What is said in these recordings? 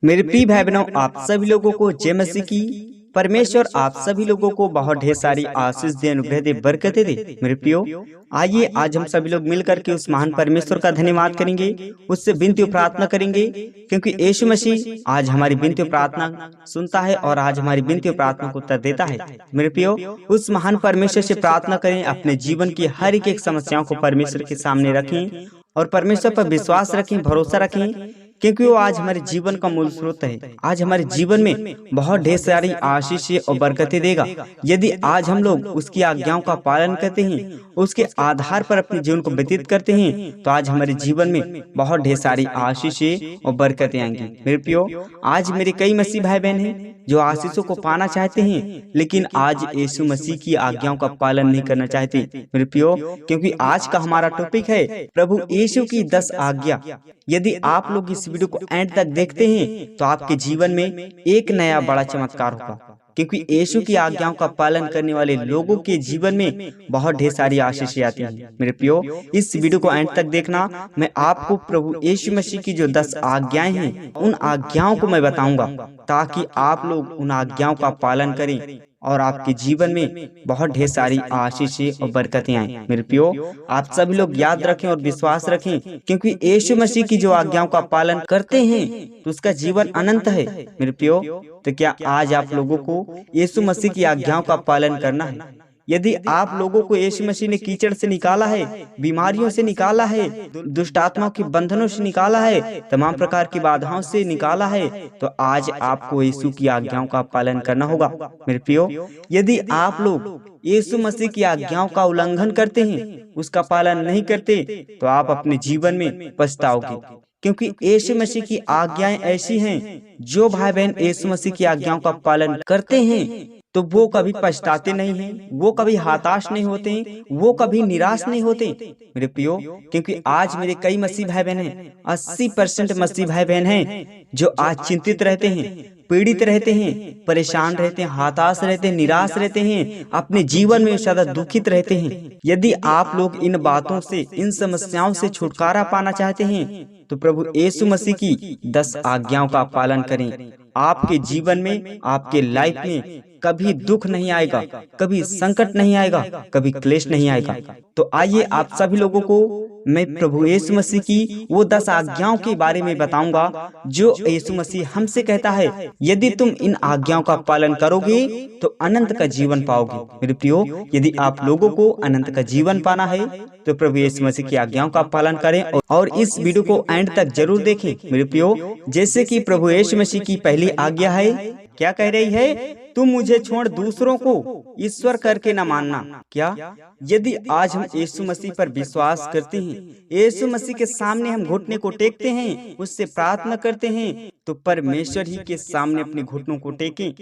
मेरे प्रिय भाई बहनों, आप सभी लोगों को जय मसीह की। परमेश्वर आप सभी लोगों को बहुत ढेर सारी आशीष दे, अनुग्रह दे, बरकतें दे। मेरे प्रियो, आइए आज हम सभी लोग मिलकर के उस महान परमेश्वर का धन्यवाद करेंगे, उससे विनती और प्रार्थना करेंगे, क्योंकि यीशु मसीह आज हमारी विनती और प्रार्थना सुनता है और आज हमारी विनती और प्रार्थना को उत्तर देता है। मेरे प्रियो, उस महान परमेश्वर से प्रार्थना करें, अपने जीवन की हर एक समस्याओं को परमेश्वर के सामने रखें और परमेश्वर पर विश्वास रखें, भरोसा रखें, क्योंकि वो आज हमारे जीवन का मूल स्रोत है। आज हमारे जीवन में बहुत ढेर सारी आशीष और बरकतें देगा यदि आज हम लोग उसकी आज्ञाओं का पालन करते हैं, उसके आधार पर अपने जीवन को व्यतीत करते हैं, तो आज हमारे जीवन में बहुत ढेर सारी आशीषें और बरकतें आएंगी। मेरे प्रियो, आज मेरे कई मसीह भाई बहन हैं जो आशीषों को पाना चाहते हैं, लेकिन आज यीशु मसीह की आज्ञाओं का पालन नहीं करना चाहते। मेरे प्रियो, क्योंकि आज का हमारा टॉपिक है प्रभु यीशु की 10 आज्ञा। यदि आप लोग इस वीडियो को एंड तक देखते हैं तो आपके जीवन में एक नया बड़ा चमत्कार होगा, क्योंकि यीशु की आज्ञाओं का पालन करने वाले लोगों के जीवन में बहुत ढेर सारी आशीषें आती हैं। मेरे प्रियो, इस वीडियो को एंड तक देखना। मैं आपको प्रभु यीशु मसीह की जो 10 आज्ञाएं हैं, उन आज्ञाओं को मैं बताऊंगा, ताकि आप लोग उन आज्ञाओं का पालन करें और आपके जीवन में बहुत ढेर सारी आशीषें और बरकतें आए। मेरे प्रियो, आप सभी लोग याद रखें और विश्वास रखें, क्योंकि यीशु मसीह की जो आज्ञाओं का पालन करते हैं तो उसका जीवन अनंत है। मेरे प्रियो, तो क्या आज आप लोगों को यीशु मसीह की आज्ञाओं का पालन करना है? यदि आप लोगों को यीशु मसीह ने कीचड़ से निकाला है, बीमारियों से निकाला है, दुष्ट आत्माओं के बंधनों से निकाला है, तमाम प्रकार की बाधाओं से निकाला है, तो आज आपको यीशु की आज्ञाओं का पालन करना होगा। मेरे प्रियो, यदि आप लोग यीशु मसीह की आज्ञाओं का उल्लंघन करते हैं, उसका पालन नहीं करते, तो आप अपने जीवन में पछताओगे, क्योंकि यीशु मसीह की आज्ञाएं ऐसी हैं, जो भाई बहन यीशु मसीह की आज्ञाओं का पालन करते हैं तो वो कभी पछताते नहीं हैं, वो कभी हताश नहीं होते, वो कभी निराश नहीं होते। मेरे प्रियो, क्योंकि आज मेरे कई मसीह भाई बहन हैं, 80% मसीह भाई बहन हैं जो आज चिंतित रहते हैं, पीड़ित रहते हैं, परेशान रहते हैं, हताश रहते हैं, निराश रहते हैं, अपने जीवन में सदा दुखित रहते हैं। यदि आप लोग इन बातों से, इन समस्याओं से छुटकारा पाना चाहते हैं, तो प्रभु यीशु मसीह की 10 आज्ञाओं का पालन करें। आपके जीवन में, आपके लाइफ में कभी दुख नहीं आएगा, कभी संकट नहीं आएगा, कभी क्लेश नहीं आएगा। तो आइए आप सभी लोगों को मैं प्रभु यीशु मसीह की वो 10 आज्ञाओं के बारे में बताऊंगा, जो यीशु मसीह हमसे कहता है, यदि तुम इन आज्ञाओं का पालन करोगे तो अनंत का जीवन पाओगे। मेरे प्रियो, यदि आप लोगों को अनंत का जीवन पाना है तो प्रभु यीशु मसीह की आज्ञाओं का पालन करें और इस वीडियो को एंड तक जरूर देखें। मेरे प्रियो, जैसे कि प्रभु यीशु मसीह की पहली आज्ञा है, क्या कह रही है? तुम मुझे छोड़ दूसरों को ईश्वर करके न मानना। क्या? यदि आज हम यीशु मसीह पर विश्वास करते हैं, यीशु मसीह के सामने हम घुटने को टेकते हैं, उससे प्रार्थना करते हैं, तो परमेश्वर ही के सामने अपने घुटनों को टेकें।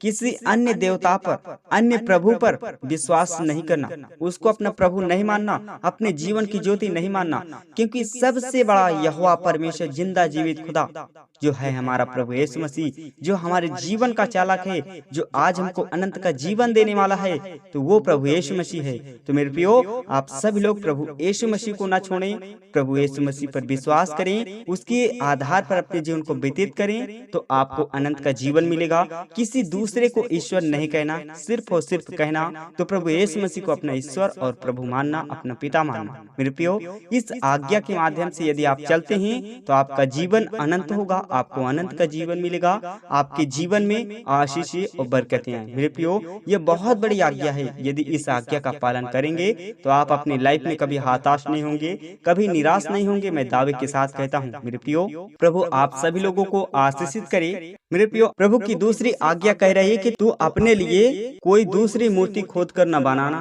किसी अन्य देवता पर, अन्य प्रभु पर विश्वास नहीं करना, उसको अपना प्रभु नहीं मानना, अपने जीवन की ज्योति नहीं मानना, क्योंकि सबसे बड़ा यहोवा परमेश्वर, जिंदा जीवित खुदा जो है हमारा प्रभु यीशु मसीह, जो हमारे जीवन का चालक है, जो आज हमको अनंत का जीवन देने वाला है, तो वो प्रभु यीशु मसीह है। तो मेरे प्रियो, आप सभी लोग प्रभु यीशु मसीह को ना छोड़ें, प्रभु यीशु मसीह पर विश्वास करें, उसके आधार पर अपने जीवन को व्यतीत करें, तो आपको अनंत का जीवन मिलेगा। किसी दूसरे को ईश्वर नहीं कहना, सिर्फ और सिर्फ कहना तो प्रभु यीशु मसीह को अपना ईश्वर और प्रभु मानना, अपना पिता मानना। मेरे प्रियो, इस आज्ञा के माध्यम से यदि आप चलते हैं तो आपका जीवन अनंत होगा, आपको अनंत का जीवन मिलेगा, आपके जीवन में आशीषें और बरकतें आए। मेरे प्रियो, ये बहुत बड़ी आज्ञा है। यदि इस आज्ञा का पालन करेंगे तो आप अपनी लाइफ में कभी हताश नहीं होंगे, कभी निराश नहीं होंगे। मैं दावे के साथ कहता हूँ। मेरे प्रियो, प्रभु आप सभी लोगों को आशीषित करे। मेरे प्रियो, प्रभु की दूसरी आज्ञा कह रही है कि तू अपने लिए कोई दूसरी मूर्ति खोद कर न बनाना।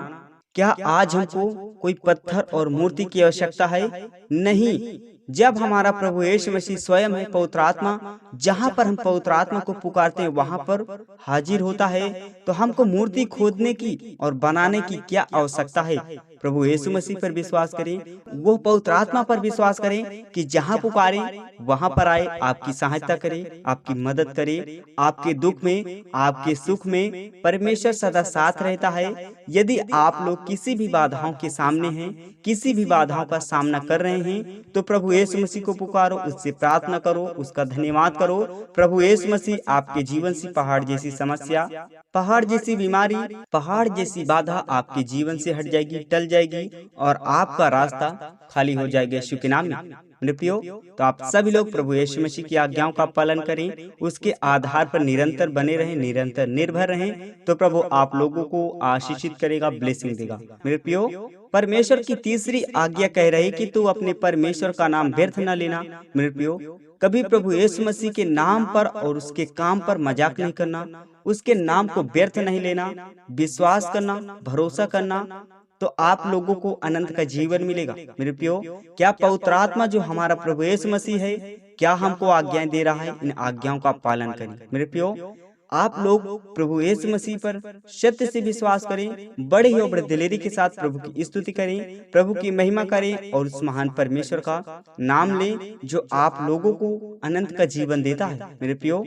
क्या आज हमको कोई पत्थर और मूर्ति की आवश्यकता है? नहीं। जब हमारा प्रभु यीशु मसीह स्वयं है पवित्र आत्मा, जहाँ पर हम पवित्र आत्मा को पुकारते हैं वहाँ पर हाजिर होता है, तो हमको मूर्ति खोदने की और बनाने की क्या आवश्यकता है? प्रभु यीशु मसीह पर विश्वास करें, वो पवित्र आत्मा पर विश्वास करें कि जहाँ पुकारें वहाँ पर आए, आपकी सहायता करे, आपकी मदद करे, आपके दुख में, आपके सुख में परमेश्वर सदा साथ रहता है। यदि आप लोग किसी भी बाधाओं के सामने हैं, किसी भी बाधाओं का सामना कर रहे हैं, तो प्रभु यीशु मसीह को पुकारो, उससे प्रार्थना करो, उसका धन्यवाद करो। प्रभु यीशु मसीह आपके जीवन से पहाड़ जैसी समस्या, पहाड़ जैसी बीमारी, पहाड़ जैसी बाधा आपके जीवन से हट जाएगी, टल जाएगी और आपका रास्ता खाली हो जाएगा यीशु के नाम में। मेरे प्रियो, तो आप सभी लोग प्रभु यीशु मसीह की आज्ञाओं का पालन करें, उसके आधार पर निरंतर बने रहें, निरंतर निर्भर रहें, तो प्रभु आप लोगों को आशीषित करेगा, ब्लेसिंग देगा। मेरे प्रियो, परमेश्वर की तीसरी आज्ञा कह रही कि तू अपने परमेश्वर का नाम व्यर्थ न लेना। मेरे प्रियो, कभी प्रभु यीशु मसीह के नाम पर और उसके काम पर मजाक नहीं करना, उसके नाम को व्यर्थ नहीं लेना, विश्वास करना, भरोसा करना, तो आप लोगों को अनंत का जीवन मिलेगा। मेरे प्रियो, क्या पवित्र आत्मा जो हमारा प्रभु यीशु मसीह है, क्या हमको आज्ञाएं दे रहा है, इन आज्ञाओं का पालन करें। मेरे प्रियो, आप लोग प्रभु यीशु मसीह पर सत्य से विश्वास करें, बड़े ही और दिलेरी के साथ प्रभु की स्तुति करें, प्रभु की महिमा करें और उस महान परमेश्वर का नाम लें जो आप लोगों को अनंत का जीवन देता है। मेरे प्रियो,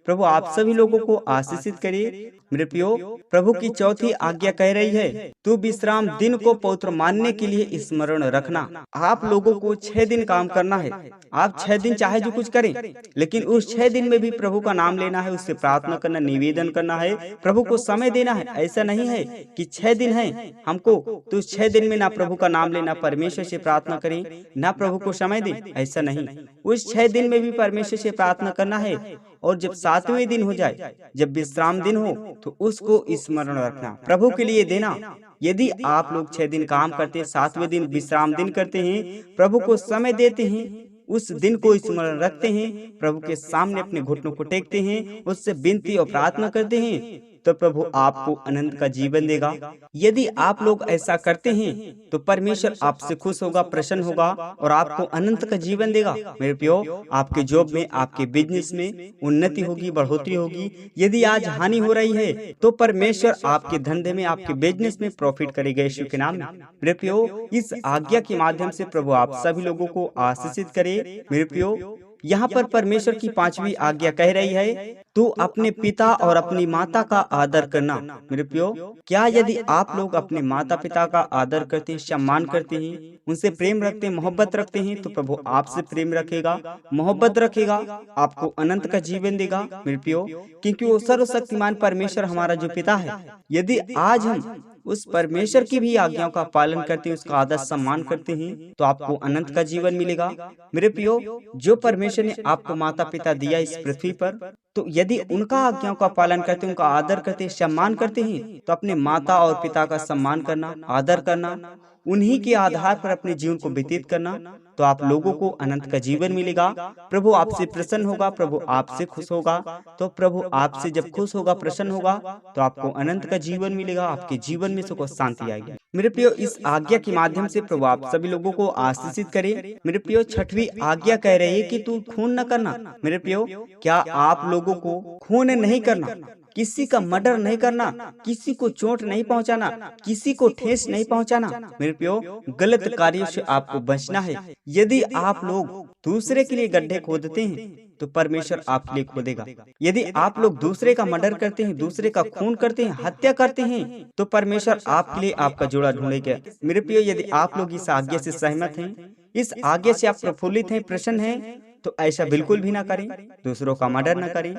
प्रभु आप सभी लोगों को आशीषित करे। मेरे प्रियो, प्रभु की चौथी आज्ञा कह रही है, तू विश्राम दिन को पवित्र मानने के लिए स्मरण रखना। आप लोगों को 6 दिन काम करना है। आप 6 दिन चाहे जो कुछ करें, लेकिन उस 6 दिन में भी प्रभु का नाम लेना है, उससे प्रार्थना करना, निवेदन करना है, प्रभु को समय देना है। ऐसा नहीं है कि 6 दिन है हमको, तो 6 दिन में ना प्रभु का नाम लेना, परमेश्वर से प्रार्थना करें, ना प्रभु को समय दें। ऐसा नहीं, उस 6 दिन में भी परमेश्वर से प्रार्थना करना है और जब 7वें दिन हो जाए, जब विश्राम दिन हो, तो उसको स्मरण रखना, प्रभु के लिए देना। यदि आप लोग 6 दिन काम करते हैं, 7वें दिन विश्राम दिन करते हैं, प्रभु को समय देते हैं, उस दिन को स्मरण रखते हैं, प्रभु के सामने अपने घुटनों को टेकते हैं, उससे विनती और प्रार्थना करते हैं, तो प्रभु आपको अनंत का जीवन देगा। यदि आप लोग ऐसा करते हैं तो परमेश्वर आपसे खुश होगा, प्रसन्न होगा और आपको अनंत का जीवन देगा। मेरे प्रियो, आपके जॉब में, आपके बिजनेस में उन्नति होगी, बढ़ोतरी होगी। यदि आज हानि हो रही है तो परमेश्वर आपके धंधे में, आपके बिजनेस में प्रॉफिट करेगा यीशु के नाम में। मेरे प्रियो, इस आज्ञा के माध्यम से प्रभु आप सभी लोगों को आशीषित करे। मेरे प्रियो, यहाँ पर परमेश्वर की 5वीं आज्ञा कह रही है, तू अपने पिता और अपनी माता का आदर करना। मेरे प्रियो, क्या यदि आप लोग अपने माता पिता का आदर करते हैं, सम्मान करते हैं, उनसे प्रेम रखते हैं, मोहब्बत रखते हैं, तो प्रभु आपसे प्रेम रखेगा, मोहब्बत रखेगा, आपको अनंत का जीवन देगा। मेरे प्रियो, क्योंकि वो सर्वशक्तिमान परमेश्वर हमारा जो पिता है, यदि आज हम उस परमेश्वर की भी आज्ञाओं का पालन करते हैं, उसका आदर सम्मान करते हैं, तो आपको अनंत का जीवन मिलेगा। मेरे प्रियो, जो परमेश्वर ने आपको माता पिता दिया इस पृथ्वी पर, तो यदि उनका आज्ञाओं का पालन करते हैं, उनका आदर करते हैं, सम्मान करते हैं, तो अपने माता और पिता का सम्मान करना, आदर करना, उन्हीं के आधार पर अपने जीवन को व्यतीत करना, तो आप लोगों को अनंत का जीवन मिलेगा। प्रभु आपसे प्रसन्न होगा, प्रभु आपसे खुश होगा, तो प्रभु आपसे जब खुश होगा, प्रसन्न होगा, तो आपको अनंत का जीवन मिलेगा, आपके जीवन में सुख और शांति आएगी। मेरे प्रियो, इस आज्ञा के माध्यम से प्रभु आप सभी लोगों को आशीषित करे। मेरे प्रियो, 6वीं आज्ञा कह रही है कि तू खून न करना। मेरे प्रियो, क्या आप लोगों को खून नहीं करना, किसी का मर्डर नहीं करना, किसी को चोट नहीं पहुंचाना, किसी को ठेस नहीं पहुंचाना। मेरे प्रियो, गलत कार्यों से आपको बचना है। यदि आप लोग दूसरे के लिए गड्ढे खोदते हैं तो परमेश्वर आपके लिए खोदेगा। यदि आप लोग दूसरे का मर्डर करते हैं, दूसरे का खून करते हैं, हत्या करते हैं, तो परमेश्वर आपके लिए आपका जोड़ा ढूंढेगा। मेरे प्रियो, यदि आप लोग इस आज्ञा से सहमत हैं, इस आज्ञा से आप प्रफुल्लित हैं, प्रसन्न हैं, तो ऐसा बिल्कुल भी ना करें। दूसरों का मर्डर न करें,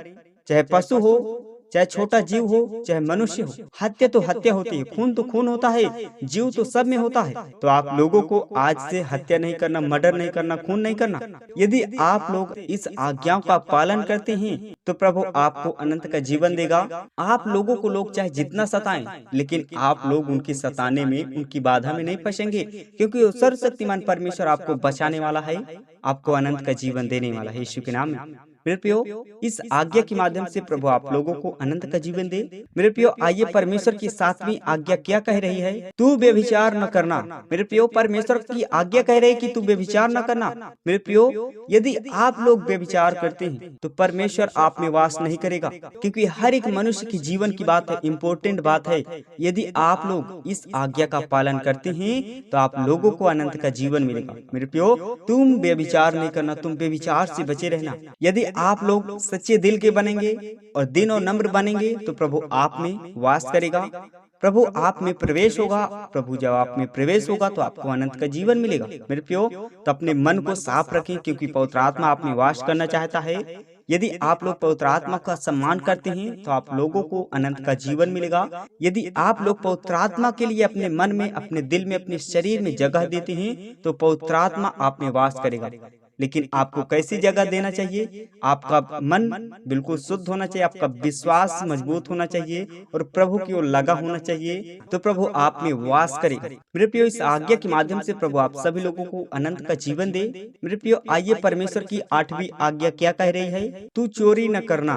चाहे पशु हो, चाहे छोटा जीव हो, चाहे मनुष्य हो। हत्या तो हत्या होती है, खून तो खून होता है, जीव तो सब में होता है। तो आप लोगों को आज से हत्या नहीं करना, मर्डर नहीं करना, खून नहीं करना। यदि आप लोग इस आज्ञाओं का पालन करते हैं तो प्रभु आपको अनंत का जीवन देगा। आप लोगों को लोग चाहे जितना सताएं, लेकिन आप लोग उनकी सताने में, उनकी बाधा में नहीं फंसेंगे, क्योंकि वो सर्वशक्तिमान परमेश्वर आपको बचाने वाला है, आपको अनंत का जीवन देने वाला है यीशु के नाम में। मेरे प्रियो, इस आज्ञा के माध्यम से प्रभु आप लोगों को अनंत का जीवन दे। मेरे प्रियो, आइए परमेश्वर की 7वीं आज्ञा क्या कह रही है, तू व्यभिचार न करना। मेरे प्रियो, परमेश्वर की आज्ञा कह रही है कि तू व्यभिचार न करना। मेरे प्रियो, यदि आप लोग व्यभिचार करते हैं तो परमेश्वर आप में वास नहीं करेगा, क्योंकि हर एक मनुष्य की जीवन की बात है, इम्पोर्टेंट बात है। यदि आप लोग इस आज्ञा का पालन करते हैं तो आप लोगों को अनंत का जीवन मिलेगा। मेरे प्रियो, तुम व्यभिचार नहीं करना, तुम व्यभिचार से बचे रहना। यदि आप लोग सच्चे दिल के बनेंगे और दीन और नम्र बनेंगे तो प्रभु आप में वास करेगा। प्रभु आप में प्रवेश होगा। प्रभु जब आप में प्रवेश होगा तो आपको अनंत का जीवन मिलेगा। मेरे प्रियो, तो अपने मन को साफ रखें, क्योंकि पवित्र आत्मा आप में वास करना चाहता है। यदि आप लोग पवित्र आत्मा का सम्मान करते हैं तो आप लोगों को अनंत का जीवन मिलेगा। यदि आप लोग पवित्र आत्मा के लिए अपने मन में, अपने दिल में, अपने शरीर में जगह देते हैं तो पवित्र आत्मा आप में वास करेगा। लेकिन आपको कैसी जगह देना चाहिए? आपका मन बिल्कुल शुद्ध होना चाहिए, आपका विश्वास मजबूत होना चाहिए और प्रभु की ओर लगा होना चाहिए, तो प्रभु आप में वास करेगा। मेरे प्रियो, इस आज्ञा के माध्यम से प्रभु आप सभी लोगों को अनंत का जीवन दे। मेरे प्रियो, आइए परमेश्वर की 8वीं आज्ञा क्या कह रही है? तू चोरी न करना।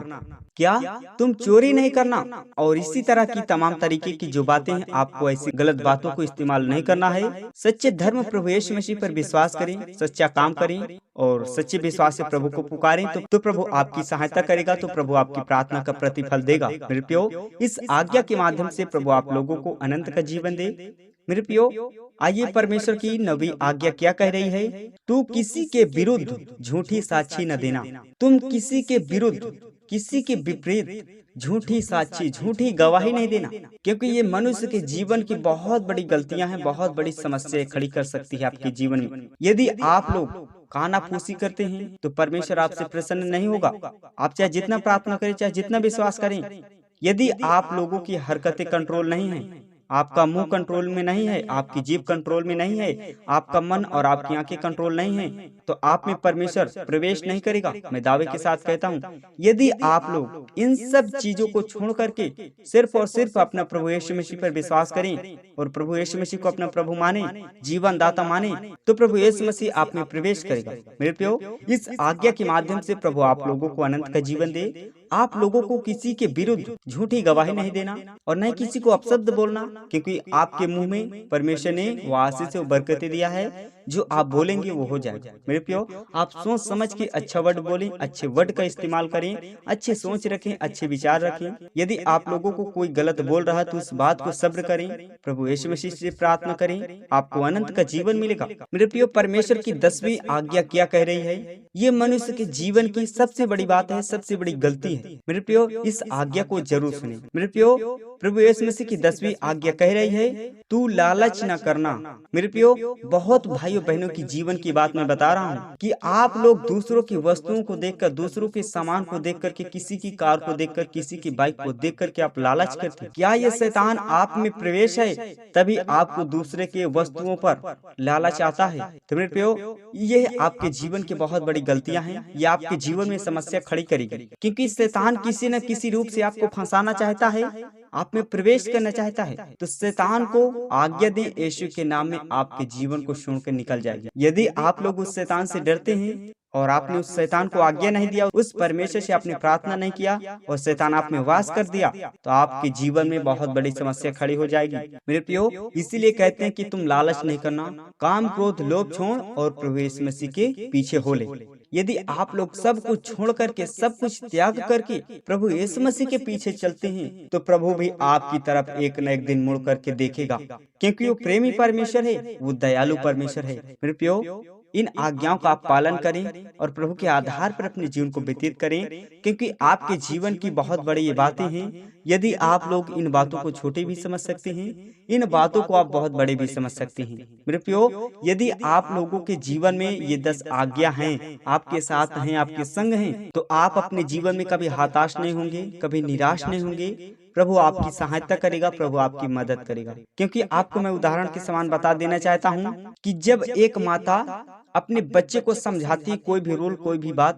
क्या? तुम चोरी नहीं करना। और इसी तरह की तमाम तरीके की जो बातें हैं, आपको ऐसी गलत बातों को इस्तेमाल नहीं करना है। सच्चे धर्म प्रभु यीशु मसीह पर विश्वास करें, सच्चा काम करें और सच्चे विश्वास से प्रभु को पुकारें तो प्रभु आपकी सहायता करेगा, तो प्रभु आपकी प्रार्थना का प्रतिफल देगा। मेरे प्रियो, इस आज्ञा के माध्यम से प्रभु आप लोगों को अनंत का जीवन दे। मेरे प्रियो, आइए परमेश्वर की 9वीं आज्ञा क्या कह रही है? तू किसी के विरुद्ध झूठी साक्षी न देना। तुम किसी के विरुद्ध, किसी के विपरीत झूठी साक्षी, झूठी गवाही नहीं देना, क्योंकि ये मनुष्य के जीवन की बहुत बड़ी गलतियां हैं, बहुत बड़ी समस्या खड़ी कर सकती है आपके जीवन में। यदि आप लोग कानाफूसी करते हैं तो परमेश्वर आपसे प्रसन्न नहीं होगा। आप चाहे जितना प्रार्थना करें, चाहे जितना विश्वास करें, यदि आप लोगों की हरकतें कंट्रोल नहीं है, आपका मुंह कंट्रोल में नहीं है, आपकी जीभ कंट्रोल में नहीं है, आपका मन और आपकी आंखें कंट्रोल नहीं है, तो आप में परमेश्वर प्रवेश नहीं करेगा। मैं दावे के साथ कहता हूँ, यदि आप लोग इन सब चीजों को छोड़ करके सिर्फ और सिर्फ अपना प्रभु यीशु मसीह पर विश्वास करें और प्रभु यीशु मसीह को अपना प्रभु माने, जीवन दाता माने, तो प्रभु यीशु मसीह आप में प्रवेश करेगा। मेरे प्रियो, इस आज्ञा के माध्यम से प्रभु आप लोगों को अनंत का जीवन दे। आप लोगों को किसी के विरुद्ध झूठी गवाही नहीं देना और न किसी को अपशब्द बोलना, क्योंकि आपके मुंह में परमेश्वर ने वो आशीष से बरकतें दिया है। जो आप बोलेंगे वो हो जाएगा। मेरे प्रियो, आप सोच समझ के अच्छा वर्ड बोलें, अच्छे वर्ड का इस्तेमाल करें, अच्छे सोच रखें, अच्छे विचार रखें। यदि आप लोगों को कोई गलत बोल रहा है तो उस बात को सब्र करें, प्रभु यीशु मसीह से प्रार्थना करें, आपको अनंत का जीवन मिलेगा। मेरे प्रियो, परमेश्वर की 10वीं आज्ञा क्या कह रही है? ये मनुष्य के जीवन की सबसे बड़ी बात है, सबसे बड़ी गलती है। मेरे प्रियो, इस आज्ञा को जरूर सुने। मेरे प्रियो, प्रभु यीशु मसीह की 10वीं आज्ञा कह रही है, तू लालच न करना। मेरे प्रियो, बहुत भाइयों बहनों की जीवन की बात मैं बता रहा हूँ कि आप लोग दूसरों की वस्तुओं को देखकर, दूसरों के सामान को देख करके, किसी की कार को देखकर, किसी की बाइक को देख करके आप लालच करते हैं। क्या ये शैतान आप में प्रवेश है? तभी आपको दूसरे के वस्तुओं पर लालच आता है। तो मेरे प्रियो, ये आपके जीवन की बहुत बड़ी गलतियां हैं। ये आपके जीवन में समस्या खड़ी करेगी, क्योंकि शैतान किसी न किसी रूप से आपको फंसाना चाहता है, आप में प्रवेश करना चाहता है। तो शैतान को आज्ञा दें, यीशु के नाम में आपके जीवन को छोड़कर निकल जाएगी। यदि आप लोग उस शैतान से डरते हैं और आपने उस शैतान को आज्ञा नहीं दिया, उस परमेश्वर से आपने प्रार्थना नहीं किया और शैतान आप में वास कर दिया, तो आपके जीवन में बहुत बड़ी समस्या खड़ी हो जाएगी। मेरे प्रियो, इसीलिए कहते हैं कि तुम लालच नहीं करना, काम क्रोध लोभ छोड़ और प्रभु यीशु मसीह के पीछे हो ले। यदि आप लोग सब कुछ छोड़ करके, सब कुछ त्याग करके प्रभु यीशु मसीह के पीछे चलते हैं, तो प्रभु भी आपकी तरफ एक न एक दिन मुड़ करके देखेगा, क्योंकि वो प्रेमी परमेश्वर है, वो दयालु परमेश्वर है। मेरे प्रियो, इन आज्ञाओं का आप पालन करें और प्रभु के आधार पर अपने जीवन को व्यतीत करें, क्योंकि आपके जीवन की बहुत बड़ी ये बातें हैं। यदि आप लोग इन बातों को छोटे भी समझ सकते हैं, इन बातों को आप बहुत बड़े भी समझ सकते हैं। मेरे प्रियो, यदि आप लोगों के जीवन में ये 10 आज्ञा हैं, आपके साथ हैं, आपके संग हैं, तो आप अपने जीवन में कभी हताश नहीं होंगे, कभी निराश नहीं होंगे। प्रभु आपकी सहायता करेगा, प्रभु आपकी मदद करेगा। क्योंकि आपको मैं उदाहरण के समान बता देना चाहता हूँ कि जब एक माता अपने बच्चे को समझाती है कोई भी रूल, कोई भी बात,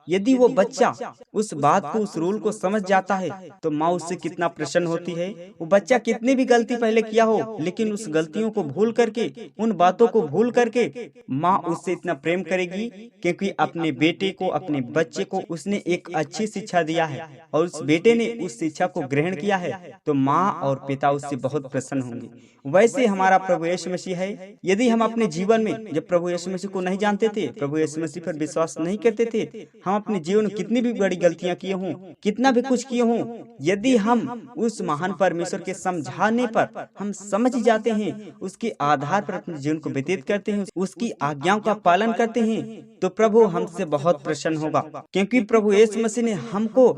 यदि वो बच्चा उस बात को, उस रूल को समझ जाता है, तो माँ उससे कितना प्रसन्न होती है। वो बच्चा कितनी भी गलती पहले किया हो, लेकिन उस गलतियों को भूल करके, उन बातों को भूल करके माँ उससे इतना प्रेम करेगी, क्योंकि अपने बेटे को, अपने बच्चे को उसने एक अच्छी शिक्षा दिया है और उस बेटे ने उस शिक्षा को ग्रहण किया है, तो माँ और पिता उससे बहुत प्रसन्न होंगे। वैसे हमारा प्रभु यीशु मसीह है। यदि हम अपने जीवन में, जब प्रभु यीशु मसीह को नहीं जानते थे, प्रभु यीशु मसीह पर विश्वास नहीं करते थे, हम अपने जीवन में कितनी भी बड़ी गलतियां किए हों, कितना भी कुछ किए हों, यदि हम उस महान परमेश्वर के समझाने पर हम समझ जाते हैं, उसके आधार पर अपने जीवन को व्यतीत करते हैं, उसकी आज्ञाओं का पालन करते हैं, तो प्रभु हमसे बहुत प्रसन्न होगा। क्योंकि प्रभु यीशु मसीह ने हमको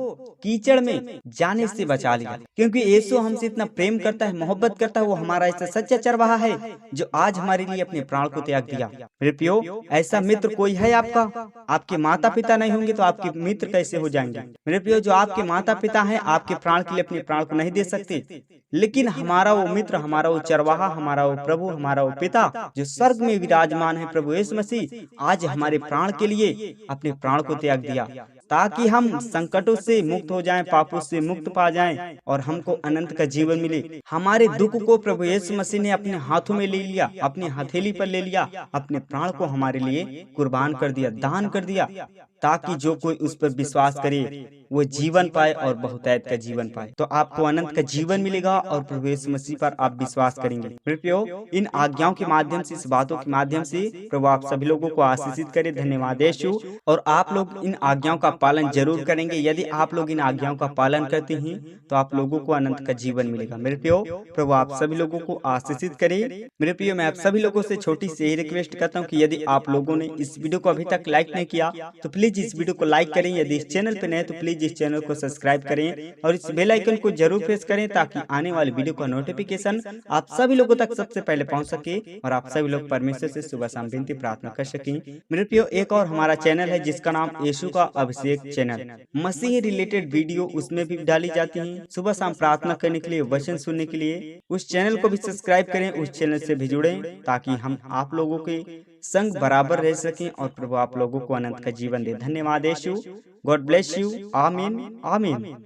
कीचड़ में जाने से बचा लिया, क्योंकि यीशु हमसे इतना प्रेम करता है, मोहब्बत करता है। वो हमारा ऐसा सच्चा चरवाहा है जो आज हमारे लिए अपने प्राण को त्याग दिया। मेरे प्रियो, ऐसा मित्र कोई है आपका? आपके माता पिता नहीं होंगे तो आपके मित्र कैसे हो जाएंगे? मेरे प्रियो, जो आपके माता पिता हैं आपके प्राण के लिए अपने प्राण को नहीं दे सकते, लेकिन हमारा वो मित्र, हमारा वो चरवाहा, हमारा वो प्रभु, हमारा वो पिता जो स्वर्ग में विराजमान है, प्रभु यीशु मसीह, आज हमारे प्राण के लिए अपने प्राण को त्याग दिया, ताकि हम संकटों से मुक्त हो जाएं, पापों से मुक्त पा जाएं और हमको अनंत का जीवन मिले। हमारे दुख को प्रभु यीशु मसीह ने अपने हाथों में ले लिया, अपनी हथेली पर ले लिया, अपने प्राण को हमारे लिए कुर्बान कर दिया, दान कर दिया, ताकि जो कोई उस पर विश्वास करे वो जीवन पाए और बहुतायत का जीवन पाए। तो आपको अनंत का जीवन मिलेगा और प्रभु यीशु मसीह पर आप विश्वास करेंगे। प्रियो, इन आज्ञाओं के माध्यम से, इस बातों के माध्यम से प्रभु आप सभी लोगों को आशीषित करे। धन्यवाद यीशु। और आप लोग इन आज्ञाओं का पालन जरूर करेंगे। यदि आप लोग इन आज्ञाओं का पालन करते हैं तो आप लोगों को अनंत का जीवन मिलेगा। मेरे प्रियो, प्रभु आप सभी लोगों को आशीषित करे। मेरे प्रियो, मैं आप सभी लोगों से छोटी सी रिक्वेस्ट करता हूँ कि यदि आप लोगों ने इस वीडियो को अभी तक लाइक नहीं किया तो प्लीज इस वीडियो को लाइक करें। यदि इस चैनल पे नए तो प्लीज इस चैनल को सब्सक्राइब करें और इस बेल आइकन को जरूर प्रेस करें, ताकि आने वाली वीडियो का नोटिफिकेशन आप सभी लोगों तक सबसे पहले पहुंच सके और आप सभी लोग परमेश्वर से सुबह शाम विनती प्रार्थना कर सकें। मेरे प्रियो, एक और हमारा चैनल है जिसका नाम यीशु का अभिषेक चैनल। मसीह रिलेटेड वीडियो उसमें भी डाली जाती है। सुबह शाम प्रार्थना करने के लिए, वचन सुनने के लिए उस चैनल को भी सब्सक्राइब करें, उस चैनल से भी जुड़ें, ताकि हम आप लोगों के संग बराबर रह सकें और प्रभु आप लोगों को अनंत का जीवन दे। धन्यवाद यीशु। God bless you. आमीन, आमीन।